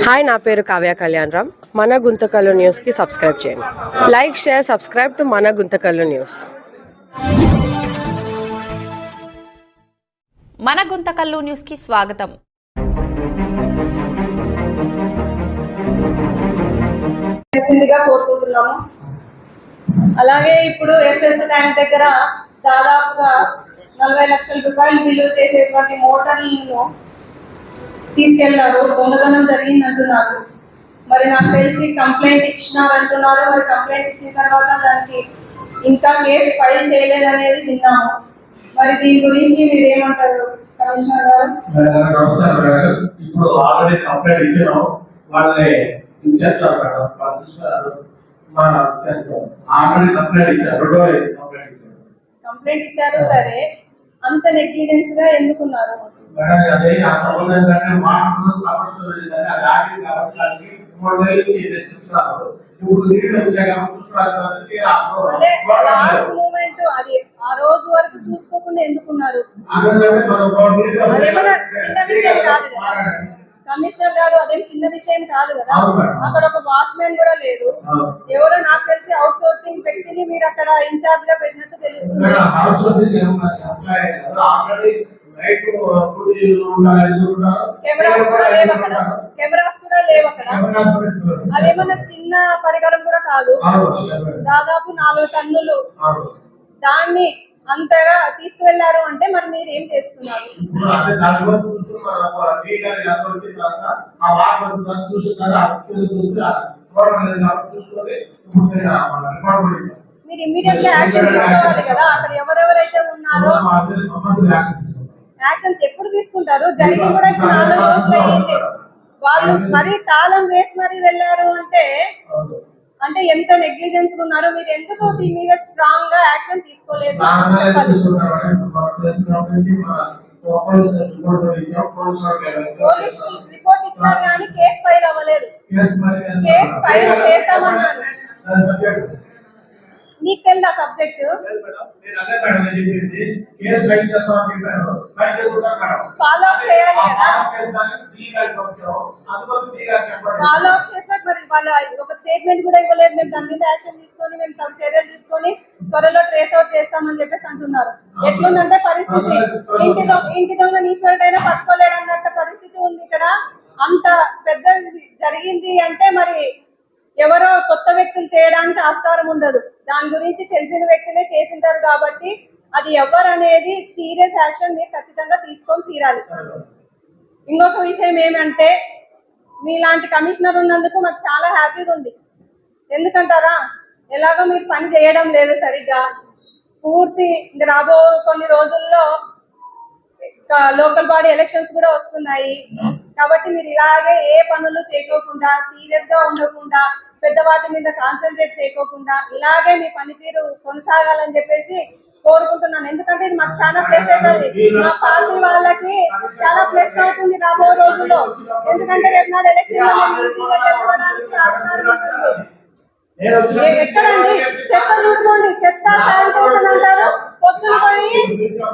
Hi, నా పేరు కావ్య కళ్యాణ్ రామ్. మన గుంతకల్లు న్యూస్కి సబ్స్క్రైబ్ చేయండి. లైక్, షేర్, సబ్స్క్రైబ్ టు మన గుంతకల్లు న్యూస్. మన గుంతకల్లు న్యూస్కి స్వాగతం. కోరుకుంటున్నాము. అలాగే ఇప్పుడు ఎస్ఎస్ ట్యాంక్ దగ్గర దాదాపుగా 40 లక్షల రూపాయలు బిల్లు చేసేటువంటి మోటార్లను తీసుకెళ్లారు. దొంగతనం జరిగిందంటున్నారు. మరి నాకు తెలిసి కంప్లైంట్ ఇచ్చినారంటున్నారు. మరి కంప్లైంట్ ఇచ్చిన తర్వాత దానికి ఇంకా కేసు ఫైల్ చేయలేదనేది విన్నాము. మరి దీని గురించి మీరు ఏమంటారు కమిషనర్ గారు? ఇప్పుడు ఆల్రెడీ కంప్లైంట్ ఇచ్చినాం. వాళ్ళని ఇచ్చేస్తారు ఆల్రెడీ కంప్లైంట్ ఇచ్చారు. కంప్లైంట్ ఇచ్చారు. సరే, అంత నెగ్లిజెన్స్ గా ఎందుకున్నారు? అదే ఆ సంబంధం ఏంటంటే మాటలు కాబట్టి 3 నెలలు చూస్తున్నారు. ఇప్పుడు నీళ్ళు వచ్చాయి కాబట్టి మూమెంట్ అది ఆ రోజు వరకు చూసుకోకుండా ఎందుకున్నారు? కమిషనర్ గారు, అదేం చిన్న విషయం కాదు కదా. అక్కడ ఒక వాచ్మెన్ కూడా లేదు. ఎవరో నాకు తెలిసి అవుట్ సోర్సింగ్ వ్యక్తిని మీరు అక్కడ ఇన్ఛార్జ్ గా పెట్టినట్టు తెలుస్తుంది. కెమెరాస్ కూడా లేవు అక్కడ. అదేమన్నా చిన్న పరికరం కూడా కాదు. దాదాపు 4 టన్నులు దాన్ని అంతగా తీసుకువెళ్లారు అంటే మరి మీరు ఏం చేస్తున్నారు? మీరు ఇమ్మీడియట్ గా యాక్షన్ తీసుకోవాలి కదా. అక్కడ ఎవరెవరైతే ఉన్నారో యాక్షన్ ఎప్పుడు తీసుకుంటారు? జరిగి కూడా 4 రోజులు అయింది. వాళ్ళు మరి తాళం వేసి మరీ వెళ్ళారు అంటే ఎంత నెగ్లిజెన్స్ ఉన్నారు. మీరు ఎందుకు దీని మీద స్ట్రాంగ్ గా యాక్షన్ తీసుకోలేదు? పోలీసులు రిపోర్ట్ ఇచ్చారు కానీ కేసు ఫైల్ అవ్వలేదు. కేసు ఫైల్ చేస్తామన్నారు. మీకు తెలుదా సబ్జెక్ట్? ఫాలో అప్ చేయాలి కదా. ఫాలో అప్ చేసినాక మరి వాళ్ళ ఒక స్టేట్మెంట్ కూడా ఇవ్వలేదు. మేము దాని మీద యాక్షన్ తీసుకొని మేము చర్యలు తీసుకొని త్వరలో ట్రేస్ అవుట్ చేస్తామని చెప్పేసి అంటున్నారు. ఎట్లుందంటే పరిస్థితి, ఇంటి దొంగ నీ షర్ట్ అయినా పట్టుకోలేడు అన్నట్టు పరిస్థితి ఉంది ఇక్కడ. అంత పెద్ద జరిగింది అంటే మరి ఎవరో కొత్త వ్యక్తులు చేయడానికి ఆస్కారం ఉండదు. దాని గురించి తెలిసిన వ్యక్తులే చేసింటారు కాబట్టి అది ఎవరు అనేది సీరియస్ యాక్షన్ మీరు ఖచ్చితంగా తీసుకొని తీరాలి. ఇంకొక విషయం ఏమంటే, మీలాంటి కమిషనర్ ఉన్నందుకు మాకు చాలా హ్యాపీగా ఉంది. ఎందుకంటారా, ఎలాగో మీరు పని చేయడం లేదు సరిగ్గా. పూర్తి రాబో కొన్ని రోజుల్లో లోకల్ బాడీ ఎలక్షన్స్ కూడా వస్తున్నాయి కాబట్టి మీరు ఇలాగే ఏ పనులు చేయకోకుండా, సీరియస్ గా ఉండకుండా, పెద్ద వాటి మీద కాన్సన్ట్రేట్ చేయకోకుండా ఇలాగే మీ పనితీరు కొనసాగాలని చెప్పేసి కోరుకుంటున్నాను. ఎందుకంటే ఇది మాకు చాలా ప్లస్ అవుతుంది. మా పార్టీ వాళ్ళకి చాలా ప్లస్ అవుతుంది రాబో రోజుల్లో. ఎందుకంటే రేపు నాడు ఎలక్షన్ ఎక్కడండి చెత్త చూసుకోండి. చెత్త శానిటేషన్ అంటారు. పొద్దున పోయి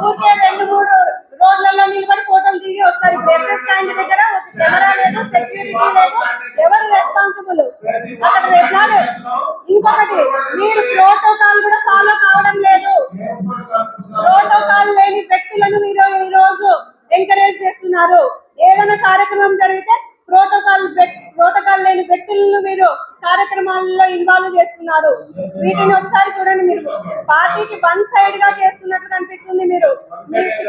ఊరికే 2-3 రోడ్లలో నిలబడి ఫోటోలు దిగి వస్తారు. ఎస్ఎస్ ట్యాంక్ దగ్గర కెమెరా లేదు, సెక్యూరిటీ లేదు. ఎవరు రెస్పాన్సిబుల్ అక్కడ రేపు? ఇంకొకటి, మీరు ప్రోటోకాల్ కూడా ఫాలో కావడం లేదు. ప్రోటోకాల్ లేని వ్యక్తులను మీరు ఈ రోజు ఎంకరేజ్ చేస్తున్నారు. ఏదైనా కార్యక్రమం జరిగితే ప్రోటోకాల్ లేని వ్యక్తులను మీరు కార్యక్రమాల్లో ఇన్వాల్వ్ చేస్తున్నారు. వీటిని ఒకసారి చూడండి. మీరు పార్టీకి 1 సైడ్ గా చేస్తున్నట్టు కనిపిస్తుంది. మీరు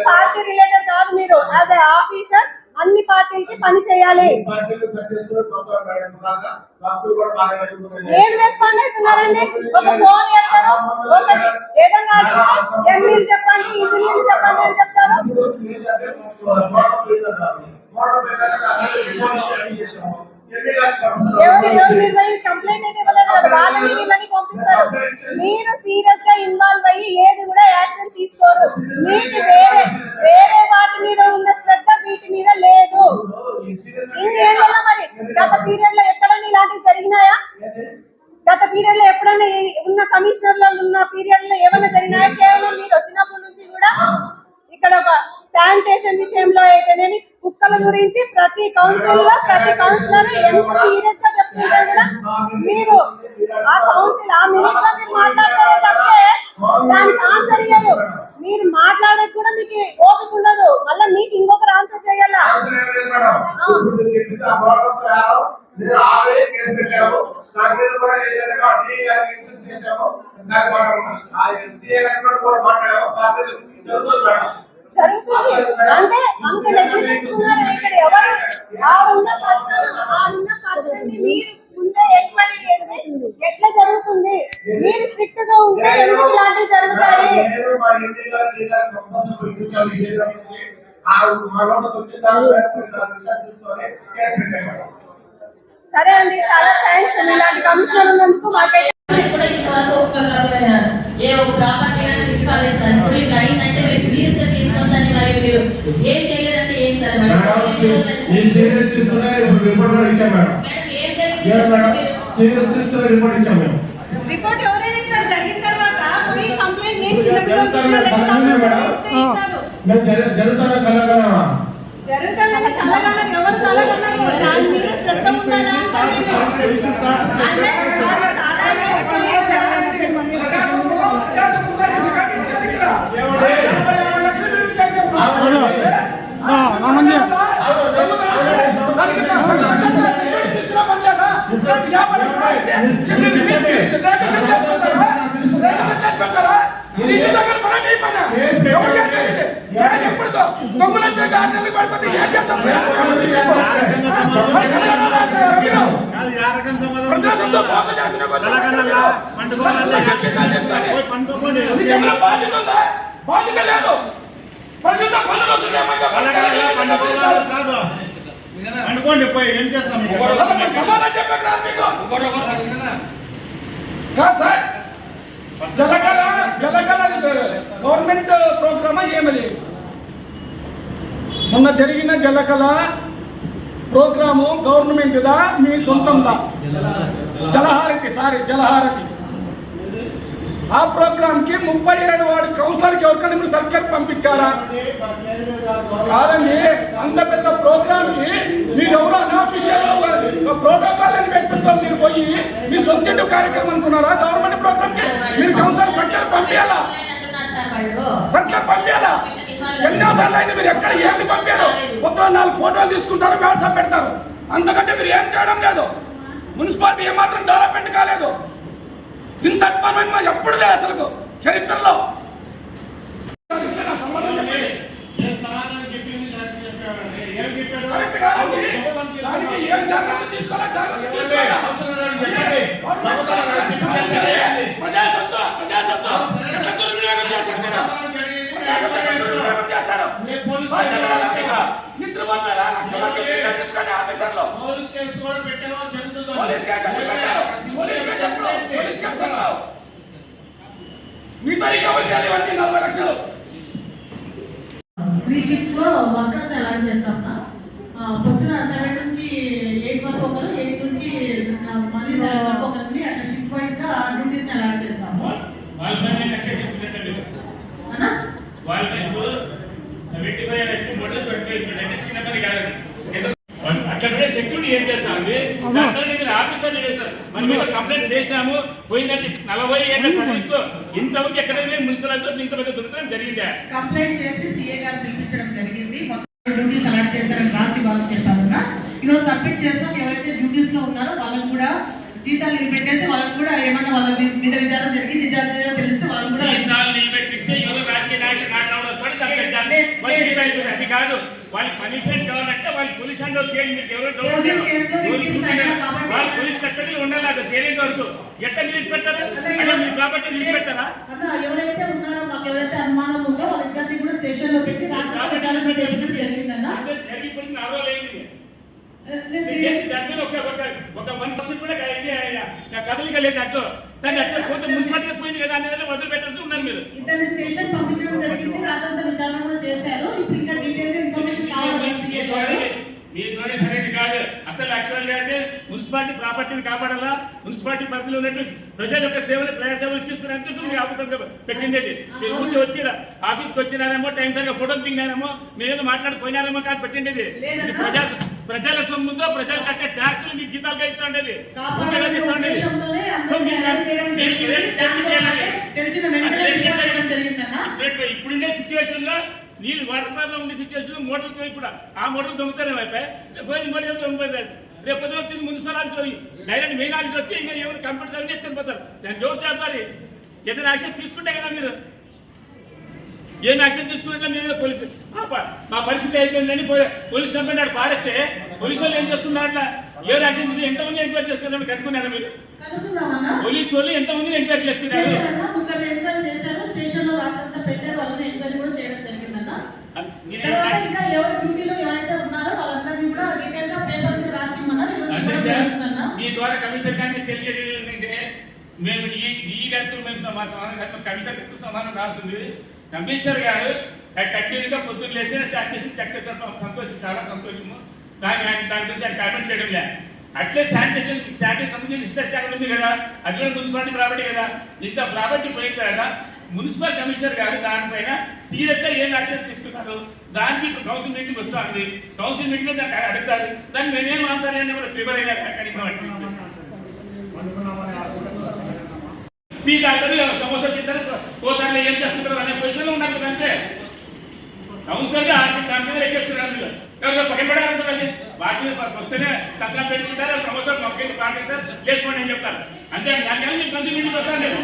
పార్టీ రిలేటెడ్ కాదు. మీరు యాజ్ ఏ ఆఫీసర్ అన్ని పార్టీలకి పని చేయాలి. ఏం రెస్పాండ్ అవుతున్నారండి? ఒక ఫోన్ చేస్తారు, ఒకటి ఏదన్నా ఎంఈలు చెప్పండి, ఇంజనీర్లు చెప్పండి అని చెప్తారు. కంప్లైంట్ అయితే ఇవ్వలేదు కదా, వాళ్ళని వీళ్ళని పంపిస్తారు. మీరు సీరియస్ గా ఇన్వాల్వ్ అయ్యి ఏది కూడా యాక్షన్ తీసుకోరు. మీకు వేరే వాటి మీద ఉన్న శ్రద్ధ వీటి మీద లేదు. ఇంకేదైనా మరి గత పీరియడ్ లో ఎక్కడైనా ఇలాంటివి జరిగినాయా? గత పీరియడ్ లో ఎప్పుడైనా ఉన్న కమిషనర్లు ఉన్న పీరియడ్ లో ఏమైనా జరిగినాయా? కేవలం మీరు వచ్చినప్పటి నుంచి కూడా ఇక్కడ ఒక శానిటేషన్ విషయంలో అయితేనేమి, కుక్కల గురించి ప్రతి కౌన్సిల్ కౌన్సిలర్ ఎంత సీరియస్ గా చెప్తుంటే కూడా మీరు ఆ కౌన్సిల్ ఆ మినిట్ లో మీరు మాట్లాడతారే తప్పితే దానికి ఆన్సర్ ఇయ్యదు. మీరు మాట్లాడేది కూడా మీకు ఓపిక ఉండదు, మళ్ళీ మీకు ఇంకొకరు ఆన్సర్ చేయాలా? నేను ఆల్రెడీ కేసు పెట్టాము, దాని మీద కూడా ఏంటంటే మా టీ గారికి ఇన్సిస్ట్ చేశాము, దాని ఆ ఎంసీఏ గారితో కూడా మాట్లాడాము, దాని మీద జరుగుతుంది మేడం. జరుగుతుంది అంటే అంత లెక్కిస్తున్నారు ఇక్కడ ఎవరు? ఆ ఉన్న పర్సన్ ని మీరు ముందే ఎంక్వైరీ చేస్తే ఎట్లా జరుగుతుంది? మీరు స్ట్రిక్ట్ గా ఉంటే ఎందుకు ఇలాంటివి జరుగుతాయి? నేను మా ఇంటి గారు టీ గారు కంపల్సరీ చూపించాలి, ఆ మా నోటీస్ వచ్చిన తర్వాత చూసుకొని కేసు పెట్టాము మేడం. సరే అండి, చాలా థ్యాంక్స్. ఇలాంటి కమిషన్ ఉన్నందుకు మాకైతే కూడా ఇంతవరకు ఏ ఒక ప్రాపర్టీ కానీ తీసుకోలేదు సార్. ఇప్పుడు ఇట్లా అయిందంటే మీరు సీరియస్ గా తీసుకుందని మరి మీరు ఏం చేయలేదంటే ఏం సార్? ఈ సీరియస్ తీసుకునే రిపోర్ట్ కూడా ఇచ్చాం మేడం. సీరియస్ తీసుకునే రిపోర్ట్ ఇచ్చాం మేము. రిపోర్ట్ ఎవరైనా సార్ జరిగిన తర్వాత పోయి కంప్లైంట్ నేను జరుగుతానే కలగలమా జరుగుతుందని కలగన ఎవరు కలగన్నారు? దాని మీద శ్రద్ధ ఉండాలా? అంటే బాధ్యత లేదు. అనుకోండి పోయి ఏం చేస్తాం సార్. జలకళ గవర్నమెంట్ ప్రోగ్రామా ఏమది? మొన్న జరిగిన జలకళ ప్రోగ్రాము గవర్నమెంట్ దా మీ సొంతందా? జలహారతి ఆ ప్రోగ్రామ్ కి 37 వార్డు కౌన్సిలర్ కి ఎవరికైనా మీరు సర్క్యులర్ పంపించారా? కాదండి, అంత పెద్ద ప్రోగ్రామ్ కి మీరు ఎవరో అన్అఫీషియల్ ప్రోటోకాల్ అని వ్యక్తితో మీరు పోయి మీ సొంత కార్యక్రమం అనుకున్నారా? గవర్నమెంట్ ప్రోగ్రామ్ కి మీరు కౌన్సిలర్ సర్క్యులర్ పంపించాలా? సర్క్యులర్ పంపించాలా? ఎన్నోసార్లు అయితే మీరు ఎక్కడ ఏంటి పంపారు? మొత్తం 4 ఫోటోలు తీసుకుంటారు, వాట్సాప్ పెడతారు, అంతకంటే మీరు ఏం చేయడం లేదు. మున్సిపాలిటీ ఏమాత్రం డెవలప్మెంట్ కాలేదు. ఇంత అద్భుతమైన ఎప్పుడు లేదు అసలు చరిత్రలో. దానికి ఏం జాగ్రత్త తీసుకోవాలా? మీ తరీకా వచ్చేది 40 లక్షలు. 3 షిఫ్ట్స్ లో వర్కర్స్ అలాట్ చేస్తాం. పొద్దున 7 నుంచి 8 వరకు ఒకరు, 8 నుంచి మళ్ళీ 7 వరకు ఒకరిని అట్లా షిఫ్ట్ వైజ్ గా డ్యూటీస్ అలాట్ చేస్తాము. అక్కడ సెక్యూరిటీ ఏం చేస్తామండి? ఆఫీసర్లు చేస్తారు. మన మీద కంప్లైంట్ చేసినాము, పోయిందంటే 40 ఏళ్ళ సర్వీస్ లో ఇంతవరకు ఎక్కడైనా మున్సిపల్ ఇంత పెద్ద దుర్గం జరిగిందా? కంప్లైంట్ చేసి సీఏ గారు పిలిపించడం జరిగింది. డ్యూటీస్ అలాట్ చేస్తారని రాసి వాళ్ళకి చెప్పామన్నా. ఈరోజు సబ్మిట్ చేస్తాం. ఎవరైతే డ్యూటీస్ లో ఉన్నారో వాళ్ళని కూడా జీతాలు నిలబెట్టేసి వాళ్ళకి కూడా ఏమన్నా వాళ్ళ మీద విచారం జరిగి నిజాలు తెలిస్తే వాళ్ళని కూడా నిలబెట్టిస్తే ఎవరు రాజకీయ నాయకులు మాట్లాడవచ్చు. అది కాదు, వాళ్ళకి పనిష్మెంట్ కావాలంటే వాళ్ళు పోలీస్ హ్యాండ్ ఓవర్ చేయండి. మీరు ఎవరు వాళ్ళు పోలీస్ కస్టడీలో ఉండాలి. అది తేలేంత వరకు ఎట్లా నిలిచిపెట్టారు? మీ ప్రాపర్టీ నిలిచిపెట్టారా? ఎవరైతే ఉన్నారో మాకు ఎవరైతే అనుమానం ఉందో వాళ్ళిద్దరిని కూడా స్టేషన్ లో పెట్టి జరిగిందన్న. జరిగిపోయింది 40 అయింది. ఒక 1% కూడా కదలిక లేదు. అట్లా దాన్ని అట్లా కొంత మున్సిపాలిటీ పోయింది కదా అనేది వదిలిపెట్టద్దు ఉన్నారు. మీరు ఇద్దరిని స్టేషన్ పంపించడం జరిగింది. రాత్రంతా విచారణ కూడా చేశారు. ఇప్పుడు ఇంకా డీటెయిల్ ఇన్ఫర్మేషన్ కావాలి. సరైనది కాదు. అసలు యాక్చువల్ గా అంటే మున్సిపాలిటీ ప్రాపర్టీని కాపాడాలా, మున్సిపాలిటీ పరిధిలో ఉన్నట్టు ప్రజల యొక్క సేవలు ప్రజాసేవలు చూసుకునేందుకు మీ ఆఫీసర్ పెట్టిండేది. ముందు వచ్చిన ఆఫీస్కి వచ్చినారేమో, టైం సరిగా ఫోటోలు దిగినారేమో, మీరేదో మాట్లాడిపోయినారేమో కాదు పెట్టిండేది. ప్రజల సొమ్ముతో ప్రజలు కట్టే ట్యాక్సులు మీకు జీతాలు కలుగుతూ ఉండేది. కాపాడాలనే ఉద్దేశంతోనే అందరినీ అరెస్ట్ చేయడం జరిగింది. దాంతో తెలిసిన వెంటనే రిపోర్ట్ చేయడం జరిగిందన్న. ఇప్పుడుండే సిచ్యువేషన్ లో నీళ్ళు వాటర్ ఉండే సిచ్యువేషన్ లో మోటార్లు ఇప్పుడు ఆ మోటార్లు దొంగతనం అయిపోయి పోయి మోటార్ దొంగపోయింది. రేపు పొద్దున వచ్చి municipal office direct main office వచ్చి ఇంకా ఎవరు కంప్యూటర్ అని ఎత్తుకొని పోతారు. దాన్ని జోరు చేస్తారు. ఏదైనా యాక్షన్ తీసుకుంటే కదా మీరు ఏం యాక్షన్ తీసుకుంటే మేము పోలీసు మా పరిస్థితి అయిపోయిందని పోలీసు కంప్లైంట్ పారేస్తే పోలీసు వాళ్ళు ఏం చేస్తున్నారు అట్లా ఏ యాక్షన్ ఎంతమంది ఎంక్వైరీ చేసుకున్నారని కనుక్కున్నారా మీరు? పోలీసు వాళ్ళు ఎంతమందిని ఎంక్వైరీ చేసుకున్నారు? స్టేషన్ లో రాత్రంతా పెట్టారు. వాళ్ళని ఎంక్వైరీ కూడా చేయడం జరిగిందన్న. తర్వాత ఇంకా ఎవరు డ్యూటీలో ఎవరైతే ఉన్నారో వాళ్ళందరినీ కూడా డీటెయిల్ గా పేపర్ మీద రాసి మీ ద్వారా కమిషనర్ గారికి తెలియజేది ఏంటంటే మేము ఈ గారితో మేము కమిషనర్ గారికి సమానం రాస్తుంది. కమిషనర్ గారు కంటిన్యూగా పొద్దున్న లేస్తే స్టార్ట్ చేసి చెక్ చేస్తారు. సంతోషం, చాలా సంతోషము. కానీ ఆయన దాని గురించి ఆయన కామెంట్ చేయడం లేదు. అట్లే శానిటేషన్ సంబంధించి రిసెర్చ్ ఉంది కదా, అది కూడా మున్సిపాలిటీ ప్రాపర్టీ కదా. ఇంత ప్రాపర్టీ పోయిన తర్వాత మున్సిపల్ కమిషనర్ గారు దానిపైన సీరియస్ గా ఏం యాక్షన్ తీసుకున్నారు దానికి ఇప్పుడు కౌన్సిల్ మీటింగ్ వస్తూ ఉంది. కౌన్సిల్ మీటింగ్ లో దాన్ని అడుగుతారు. దాన్ని మేమేం ఆన్సర్ అయినా కూడా ప్రిపేర్ అయినా మీకు అందరూ సమస్య తింటారు పోతారు ఏం చేస్తుంటారు అనే పొజిషన్ లో ఉన్నారు కదా. అంతే కౌన్సిలర్ గా దాని మీద ఎక్కేస్తున్నారు. పక్కన పడాలి వాటి వస్తేనే సంక్రాంతి పెట్టుకుంటారు. సమస్య మొక్కలు పాటిస్తారు చేసుకోండి అని చెప్తారు. అంతే దానికన్నా మీకు కౌన్సిల్ మీటింగ్ వస్తాను నేను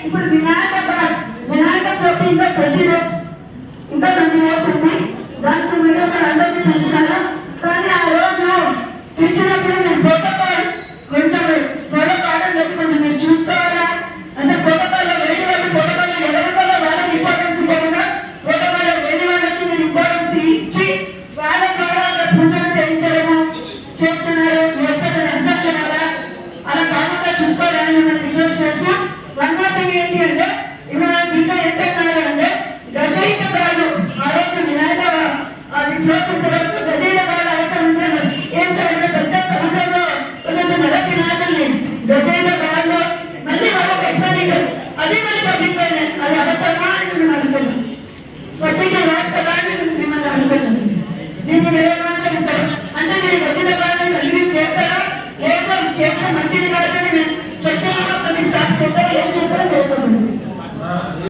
ఇప్పుడు వినాయక చవితి ఇంకా 20 డేస్ ఇంకా 20 డేస్ ఉంది. దానికి మీరు అందరినీ పిలిచినారు. కానీ ఆ రోజు పిలిచినప్పుడు నేను ప్రోటోకాల్ కొంచెం ప్రోటోకాల్ కొంచెం మీరు చూసుకోవాలా. అసలు ప్రోటోకాల్ వేడి వాళ్ళు ప్రోటోకాల్ ఎవరి వల్ల వాళ్ళకి ఇంపార్టెన్స్ ఇవ్వకుండా ప్రోటోకాల్ వేడి వాళ్ళకి మీరు ఇంపార్టెన్స్ ఇచ్చి వాళ్ళ ద్వారా పూజలు చేయించడము చేస్తున్నారు. ఎన్సెప్షనరా అలా కాకుండా చూసుకోవాలని మిమ్మల్ని రిక్వెస్ట్ చేస్తూ వన్ మోర్ థింగ్ ఏంటి అంటే ఇప్పుడు ఇంకా ఎంత అంటే గజైక కాదు ఆ రోజు వినాయక అది ఫ్లో చేసే వరకు గజైక నిలబడాలని ఇస్తారు. అంటే మీరు వచ్చిన కారణం అన్ని చేస్తారా లేదా చేస్తే మంచిది కాదని చెప్తున్నా స్టార్ట్ చేస్తారా ఏం చేస్తారో మీరు చెప్పండి.